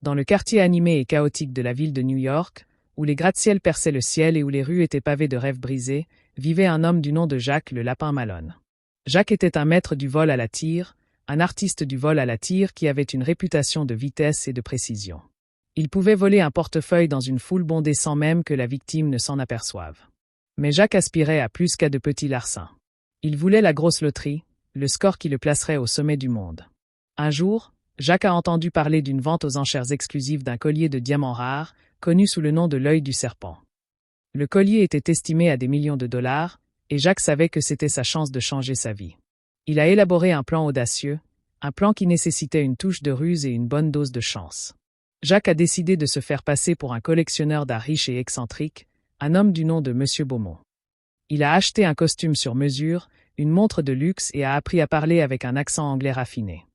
Dans le quartier animé et chaotique de la ville de New York, où les gratte-ciel perçaient le ciel et où les rues étaient pavées de rêves brisés, vivait un homme du nom de Jacques le Lapin Malone. Jacques était un maître du vol à la tire, un artiste du vol à la tire qui avait une réputation de vitesse et de précision. Il pouvait voler un portefeuille dans une foule bondée sans même que la victime ne s'en aperçoive. Mais Jacques aspirait à plus qu'à de petits larcins. Il voulait la grosse loterie, le score qui le placerait au sommet du monde. Un jour, Jacques a entendu parler d'une vente aux enchères exclusive d'un collier de diamants rares, connu sous le nom de l'œil du serpent. Le collier était estimé à des millions de dollars, et Jacques savait que c'était sa chance de changer sa vie. Il a élaboré un plan audacieux, un plan qui nécessitait une touche de ruse et une bonne dose de chance. Jacques a décidé de se faire passer pour un collectionneur d'art riche et excentrique, un homme du nom de Monsieur Beaumont. Il a acheté un costume sur mesure, une montre de luxe et a appris à parler avec un accent anglais raffiné.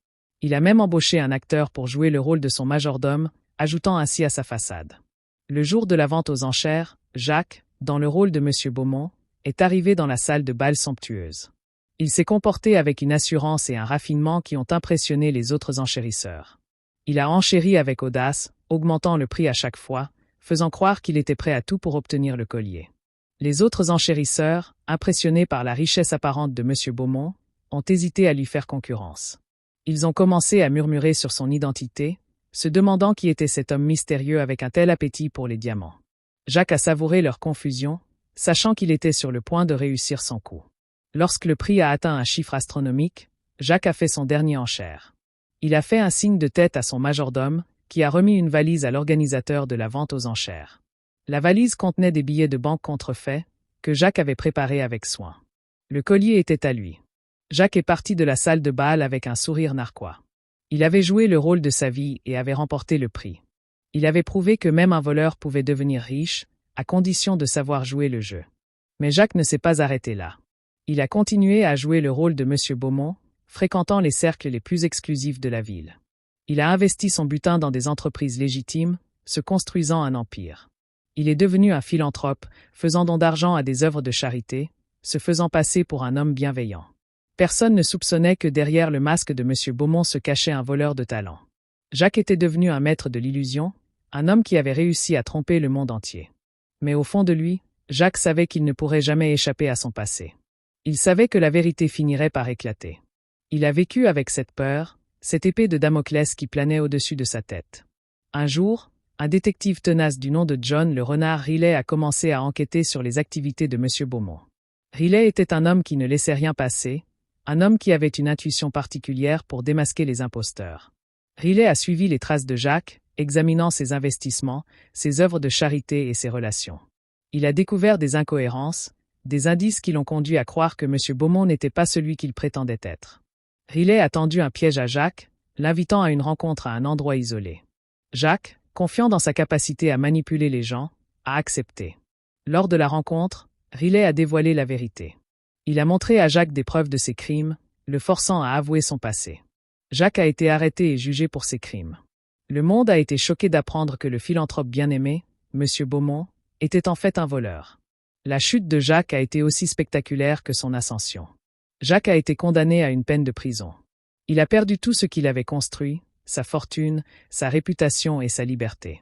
Il a même embauché un acteur pour jouer le rôle de son majordome, ajoutant ainsi à sa façade. Le jour de la vente aux enchères, Jacques, dans le rôle de Monsieur Beaumont, est arrivé dans la salle de bal somptueuse. Il s'est comporté avec une assurance et un raffinement qui ont impressionné les autres enchérisseurs. Il a enchéri avec audace, augmentant le prix à chaque fois, faisant croire qu'il était prêt à tout pour obtenir le collier. Les autres enchérisseurs, impressionnés par la richesse apparente de Monsieur Beaumont, ont hésité à lui faire concurrence. Ils ont commencé à murmurer sur son identité, se demandant qui était cet homme mystérieux avec un tel appétit pour les diamants. Jacques a savouré leur confusion, sachant qu'il était sur le point de réussir son coup. Lorsque le prix a atteint un chiffre astronomique, Jacques a fait son dernier enchère. Il a fait un signe de tête à son majordome, qui a remis une valise à l'organisateur de la vente aux enchères. La valise contenait des billets de banque contrefaits, que Jacques avait préparés avec soin. Le collier était à lui. Jacques est parti de la salle de bal avec un sourire narquois. Il avait joué le rôle de sa vie et avait remporté le prix. Il avait prouvé que même un voleur pouvait devenir riche, à condition de savoir jouer le jeu. Mais Jacques ne s'est pas arrêté là. Il a continué à jouer le rôle de Monsieur Beaumont, fréquentant les cercles les plus exclusifs de la ville. Il a investi son butin dans des entreprises légitimes, se construisant un empire. Il est devenu un philanthrope, faisant don d'argent à des œuvres de charité, se faisant passer pour un homme bienveillant. Personne ne soupçonnait que derrière le masque de Monsieur Beaumont se cachait un voleur de talent. Jacques était devenu un maître de l'illusion, un homme qui avait réussi à tromper le monde entier. Mais au fond de lui, Jacques savait qu'il ne pourrait jamais échapper à son passé. Il savait que la vérité finirait par éclater. Il a vécu avec cette peur, cette épée de Damoclès qui planait au-dessus de sa tête. Un jour, un détective tenace du nom de John le renard Riley a commencé à enquêter sur les activités de Monsieur Beaumont. Riley était un homme qui ne laissait rien passer, un homme qui avait une intuition particulière pour démasquer les imposteurs. Riley a suivi les traces de Jacques, examinant ses investissements, ses œuvres de charité et ses relations. Il a découvert des incohérences, des indices qui l'ont conduit à croire que Monsieur Beaumont n'était pas celui qu'il prétendait être. Riley a tendu un piège à Jacques, l'invitant à une rencontre à un endroit isolé. Jacques, confiant dans sa capacité à manipuler les gens, a accepté. Lors de la rencontre, Riley a dévoilé la vérité. Il a montré à Jacques des preuves de ses crimes, le forçant à avouer son passé. Jacques a été arrêté et jugé pour ses crimes. Le monde a été choqué d'apprendre que le philanthrope bien-aimé, Monsieur Beaumont, était en fait un voleur. La chute de Jacques a été aussi spectaculaire que son ascension. Jacques a été condamné à une peine de prison. Il a perdu tout ce qu'il avait construit, sa fortune, sa réputation et sa liberté.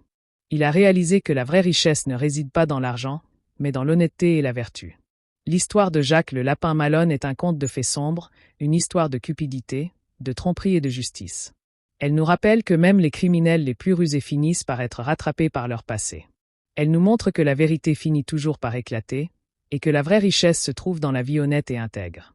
Il a réalisé que la vraie richesse ne réside pas dans l'argent, mais dans l'honnêteté et la vertu. L'histoire de Jacques le Lapin Malone est un conte de fées sombres, une histoire de cupidité, de tromperie et de justice. Elle nous rappelle que même les criminels les plus rusés finissent par être rattrapés par leur passé. Elle nous montre que la vérité finit toujours par éclater, et que la vraie richesse se trouve dans la vie honnête et intègre.